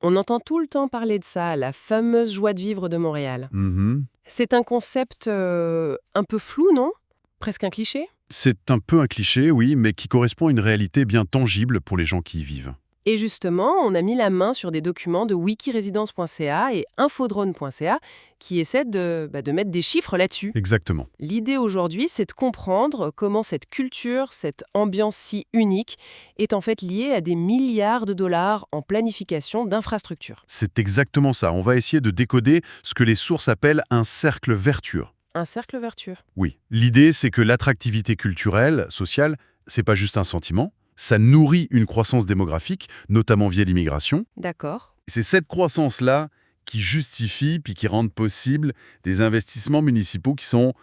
On entend tout le temps parler de ça, la fameuse joie de vivre de Montréal. Mhm. C'est un concept un peu flou, non? Presque un cliché? C'est un peu un cliché, oui, mais qui correspond à une réalité bien tangible pour les gens qui y vivent. Et justement, on a mis la main sur des documents de wikiresidence.ca et infodrone.ca qui essaient de mettre des chiffres là-dessus. Exactement. L'idée aujourd'hui, c'est de comprendre comment cette culture, cette ambiance si unique, est en fait liée à des milliards de dollars en planification d'infrastructures. C'est exactement ça. On va essayer de décoder ce que les sources appellent un cercle vertueux. Un cercle vertueux. Oui. L'idée, c'est que l'attractivité culturelle, sociale, c'est pas juste un sentiment. Ça nourrit une croissance démographique, notamment via l'immigration. D'accord. C'est cette croissance-là qui justifie puis qui rend possible des investissements municipaux qui sont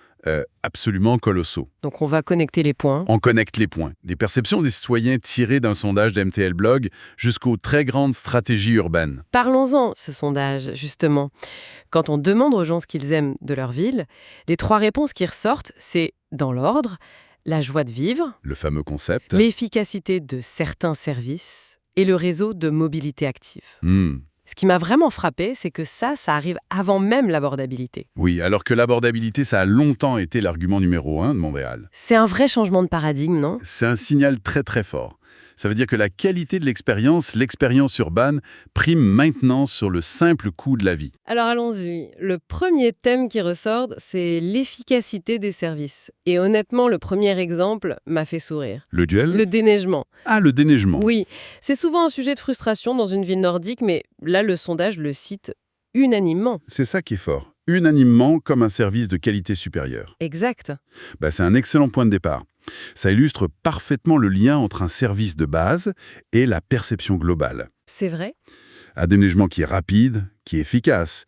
absolument colossaux. Donc on va connecter les points. On connecte les points. Des perceptions des citoyens tirées d'un sondage d'MTL Blog jusqu'aux très grandes stratégies urbaines. Parlons-en, ce sondage, justement. Quand on demande aux gens ce qu'ils aiment de leur ville, les 3 réponses qui ressortent, c'est, dans l'ordre, la joie de vivre, Le fameux concept. l'efficacité de certains services et le réseau de mobilité active. Hmm. Ce qui m'a vraiment frappé, c'est que ça arrive avant même l'abordabilité. Oui, alors que l'abordabilité, ça a longtemps été l'argument numéro 1 de Montréal. C'est un vrai changement de paradigme, non? C'est un signal très très fort. Ça veut dire que la qualité de l'expérience urbaine, prime maintenant sur le simple coût de la vie. Alors allons-y. Le premier thème qui ressort, c'est l'efficacité des services. Et honnêtement, le premier exemple m'a fait sourire. Le duel. Le déneigement. Ah, le déneigement. Oui, c'est souvent un sujet de frustration dans une ville nordique, mais là, le sondage le cite unanimement. C'est ça qui est fort. Unanimement comme un service de qualité supérieure. Exact. C'est un excellent point de départ. Ça illustre parfaitement le lien entre un service de base et la perception globale. C'est vrai? Un déneigement qui est rapide, qui est efficace.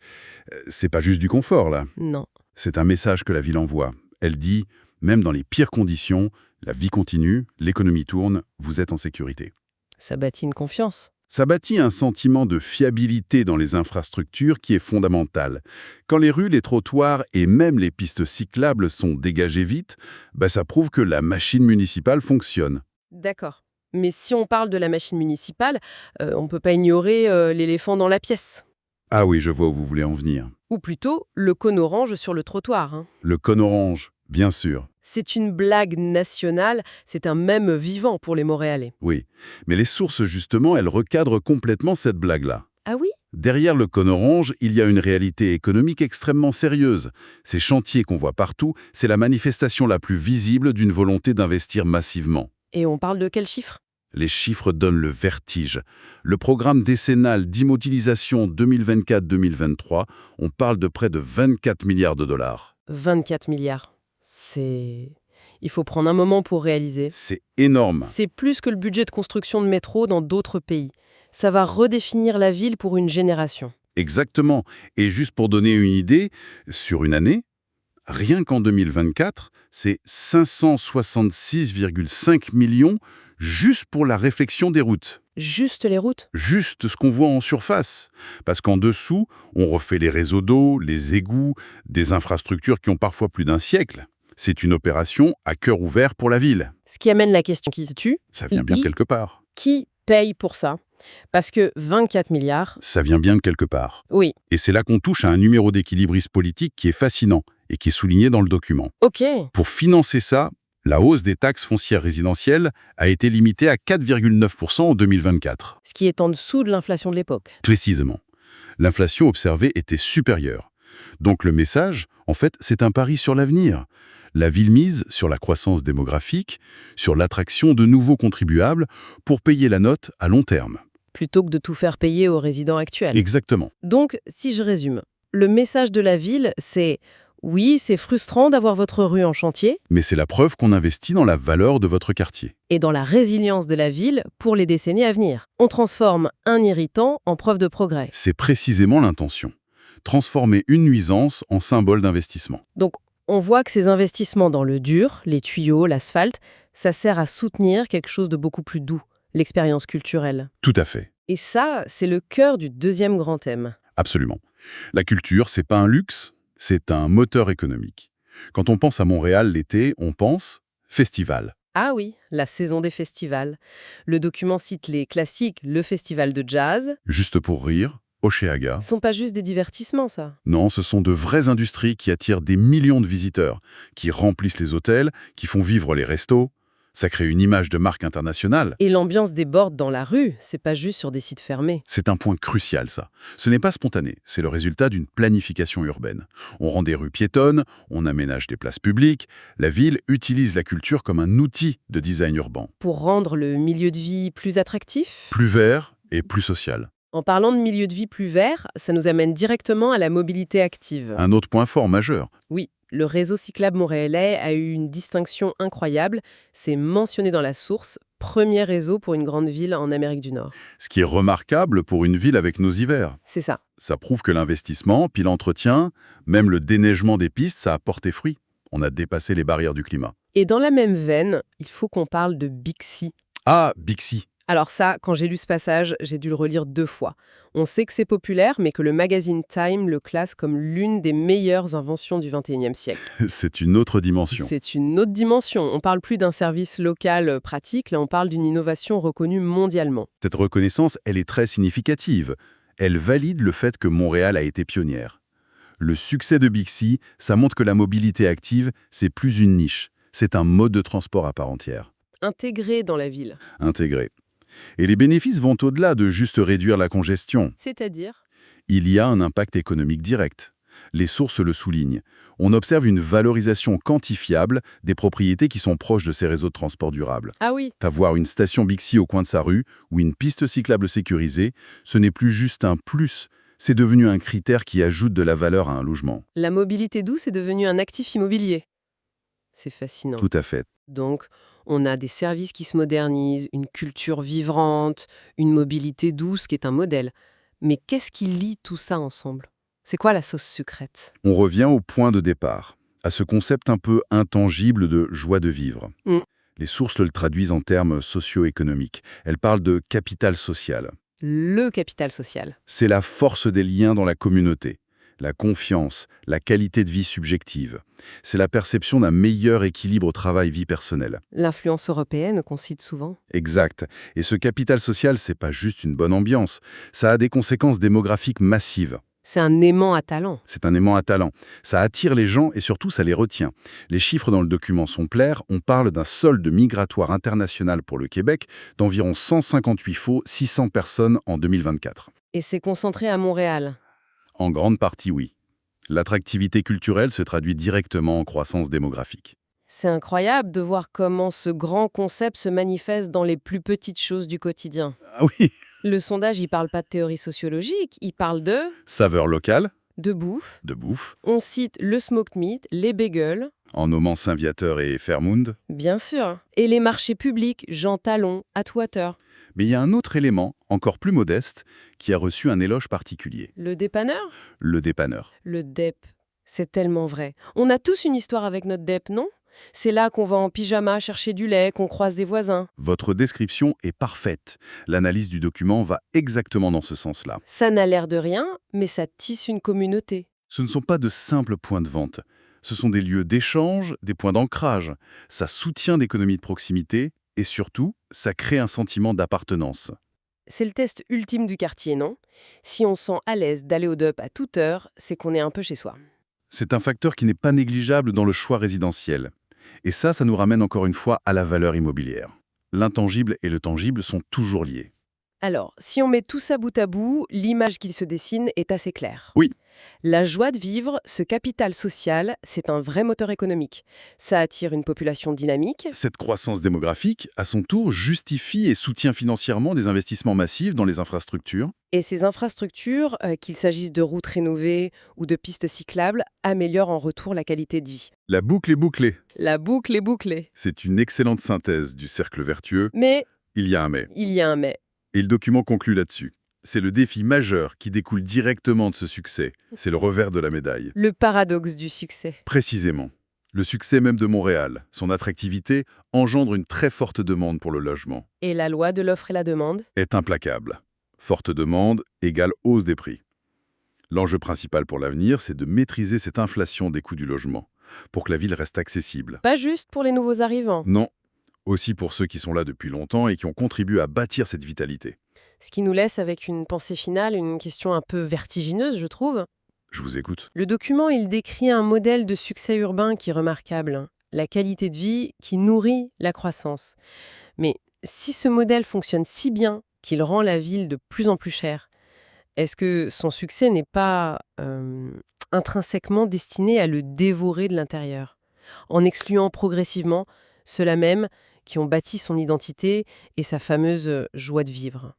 C'est pas juste du confort, là. Non. C'est un message que la ville envoie. Elle dit, même dans les pires conditions, la vie continue, l'économie tourne, vous êtes en sécurité. Ça bâtit une confiance. Ça bâtit un sentiment de fiabilité dans les infrastructures qui est fondamental. Quand les rues, les trottoirs et même les pistes cyclables sont dégagées vite, ça prouve que la machine municipale fonctionne. D'accord. Mais si on parle de la machine municipale, on ne peut pas ignorer l'éléphant dans la pièce. Ah oui, je vois où vous voulez en venir. Ou plutôt, le cône orange sur le trottoir, hein. Le cône orange, bien sûr. C'est une blague nationale, c'est un mème vivant pour les Montréalais. Oui, mais les sources, justement, elles recadrent complètement cette blague-là. Ah oui? Derrière le cône orange, il y a une réalité économique extrêmement sérieuse. Ces chantiers qu'on voit partout, c'est la manifestation la plus visible d'une volonté d'investir massivement. Et on parle de quel chiffre? Les chiffres donnent le vertige. Le programme décennal d'immobilisation 2024-2023, on parle de près de 24 milliards de dollars. 24 milliards. Il faut prendre un moment pour réaliser. C'est énorme. C'est plus que le budget de construction de métro dans d'autres pays. Ça va redéfinir la ville pour une génération. Exactement. Et juste pour donner une idée, sur une année, rien qu'en 2024, c'est 566,5 millions juste pour la réflexion des routes. Juste les routes? Juste ce qu'on voit en surface. Parce qu'en dessous, on refait les réseaux d'eau, les égouts, des infrastructures qui ont parfois plus d'un siècle. C'est une opération à cœur ouvert pour la ville. Ce qui amène la question qui se tue. Ça vient bien de quelque part. Qui paye pour ça? Parce que 24 milliards... Ça vient bien de quelque part. Oui. Et c'est là qu'on touche à un numéro d'équilibriste politique qui est fascinant et qui est souligné dans le document. Ok. Pour financer ça, la hausse des taxes foncières résidentielles a été limitée à 4,9% en 2024. Ce qui est en dessous de l'inflation de l'époque. Précisément. L'inflation observée était supérieure. Donc le message, en fait, c'est un pari sur l'avenir. La ville mise sur la croissance démographique, sur l'attraction de nouveaux contribuables pour payer la note à long terme. Plutôt que de tout faire payer aux résidents actuels. Exactement. Donc, si je résume, le message de la ville, c'est « Oui, c'est frustrant d'avoir votre rue en chantier. Mais c'est la preuve qu'on investit dans la valeur de votre quartier. Et dans la résilience de la ville pour les décennies à venir. On transforme un irritant en preuve de progrès. » C'est précisément l'intention. Transformer une nuisance en symbole d'investissement. Donc, on voit que ces investissements dans le dur, les tuyaux, l'asphalte, ça sert à soutenir quelque chose de beaucoup plus doux, l'expérience culturelle. Tout à fait. Et ça, c'est le cœur du deuxième grand thème. Absolument. La culture, c'est pas un luxe, c'est un moteur économique. Quand on pense à Montréal l'été, on pense festival. Ah oui, la saison des festivals. Le document cite les classiques, le festival de jazz. Juste pour rire, Oshéaga. Ce sont pas juste des divertissements, ça. Non, ce sont de vraies industries qui attirent des millions de visiteurs, qui remplissent les hôtels, qui font vivre les restos. Ça crée une image de marque internationale. Et l'ambiance déborde dans la rue, c'est pas juste sur des sites fermés. C'est un point crucial, ça. Ce n'est pas spontané, c'est le résultat d'une planification urbaine. On rend des rues piétonnes, on aménage des places publiques. La ville utilise la culture comme un outil de design urbain. Pour rendre le milieu de vie plus attractif. Plus vert et plus social. En parlant de milieu de vie plus vert, ça nous amène directement à la mobilité active. Un autre point fort majeur. Oui, le réseau cyclable montréalais a eu une distinction incroyable. C'est mentionné dans la source, premier réseau pour une grande ville en Amérique du Nord. Ce qui est remarquable pour une ville avec nos hivers. C'est ça. Ça prouve que l'investissement, puis l'entretien, même le déneigement des pistes, ça a porté fruit. On a dépassé les barrières du climat. Et dans la même veine, il faut qu'on parle de Bixi. Ah, Bixi. Alors ça, quand j'ai lu ce passage, j'ai dû le relire 2 fois. On sait que c'est populaire, mais que le magazine Time le classe comme l'une des meilleures inventions du XXIe siècle. C'est une autre dimension. C'est une autre dimension. On parle plus d'un service local pratique, là on parle d'une innovation reconnue mondialement. Cette reconnaissance, elle est très significative. Elle valide le fait que Montréal a été pionnière. Le succès de Bixi, ça montre que la mobilité active, c'est plus une niche. C'est un mode de transport à part entière. Intégré dans la ville. Intégré. Et les bénéfices vont au-delà de juste réduire la congestion. C'est-à-dire ? Il y a un impact économique direct. Les sources le soulignent. On observe une valorisation quantifiable des propriétés qui sont proches de ces réseaux de transport durable. Ah oui. Avoir une station Bixi au coin de sa rue ou une piste cyclable sécurisée, ce n'est plus juste un plus, c'est devenu un critère qui ajoute de la valeur à un logement. La mobilité douce est devenue un actif immobilier. C'est fascinant. Tout à fait. Donc, on a des services qui se modernisent, une culture vivante, une mobilité douce qui est un modèle. Mais qu'est-ce qui lie tout ça ensemble ? C'est quoi la sauce secrète ? On revient au point de départ, à ce concept un peu intangible de joie de vivre. Mm. Les sources le traduisent en termes socio-économiques. Elles parlent de capital social. Le capital social. C'est la force des liens dans la communauté, la confiance, la qualité de vie subjective. C'est la perception d'un meilleur équilibre au travail-vie personnelle. L'influence européenne qu'on cite souvent. Exact. Et ce capital social, c'est pas juste une bonne ambiance. Ça a des conséquences démographiques massives. C'est un aimant à talent. C'est un aimant à talent. Ça attire les gens et surtout, ça les retient. Les chiffres dans le document sont clairs. On parle d'un solde migratoire international pour le Québec d'environ 158 faux 600 personnes en 2024. Et c'est concentré à Montréal. En grande partie, oui. L'attractivité culturelle se traduit directement en croissance démographique. C'est incroyable de voir comment ce grand concept se manifeste dans les plus petites choses du quotidien. Ah oui. Le sondage, il parle pas de théorie sociologique, il parle Saveur locale, de bouffe. de bouffe, On cite le smoked meat, les bagels, en nommant Saint-Viateur et Fairmount. bien sûr, et les marchés publics, Jean Talon, Atwater. Mais il y a un autre élément, encore plus modeste, qui a reçu un éloge particulier. Le dépanneur ? Le dépanneur. Le DEP. C'est tellement vrai. On a tous une histoire avec notre DEP, non ? C'est là qu'on va en pyjama chercher du lait, qu'on croise des voisins. Votre description est parfaite. L'analyse du document va exactement dans ce sens-là. Ça n'a l'air de rien, mais ça tisse une communauté. Ce ne sont pas de simples points de vente. Ce sont des lieux d'échange, des points d'ancrage. Ça soutient l'économie de proximité et surtout, ça crée un sentiment d'appartenance. C'est le test ultime du quartier, non ? Si on sent à l'aise d'aller au DEP à toute heure, c'est qu'on est un peu chez soi. C'est un facteur qui n'est pas négligeable dans le choix résidentiel. Et ça nous ramène encore une fois à la valeur immobilière. L'intangible et le tangible sont toujours liés. Alors, si on met tout ça bout à bout, l'image qui se dessine est assez claire. Oui. La joie de vivre, ce capital social, c'est un vrai moteur économique. Ça attire une population dynamique. Cette croissance démographique, à son tour, justifie et soutient financièrement des investissements massifs dans les infrastructures. Et ces infrastructures, qu'il s'agisse de routes rénovées ou de pistes cyclables, améliorent en retour la qualité de vie. La boucle est bouclée. La boucle est bouclée. C'est une excellente synthèse du cercle vertueux. Mais Il y a un mais. il y a un mais. Et le document conclut là-dessus. C'est le défi majeur qui découle directement de ce succès. C'est le revers de la médaille. Le paradoxe du succès. Précisément. Le succès même de Montréal, son attractivité, engendre une très forte demande pour le logement. Et la loi de l'offre et la demande ? Est implacable. Forte demande égale hausse des prix. L'enjeu principal pour l'avenir, c'est de maîtriser cette inflation des coûts du logement, pour que la ville reste accessible. Pas juste pour les nouveaux arrivants. Non. Aussi pour ceux qui sont là depuis longtemps et qui ont contribué à bâtir cette vitalité. Ce qui nous laisse avec une pensée finale, une question un peu vertigineuse, je trouve. Je vous écoute. Le document, il décrit un modèle de succès urbain qui est remarquable, la qualité de vie qui nourrit la croissance. Mais si ce modèle fonctionne si bien qu'il rend la ville de plus en plus chère, est-ce que son succès n'est pas intrinsèquement destiné à le dévorer de l'intérieur, en excluant progressivement ceux-là même qui ont bâti son identité et sa fameuse joie de vivre?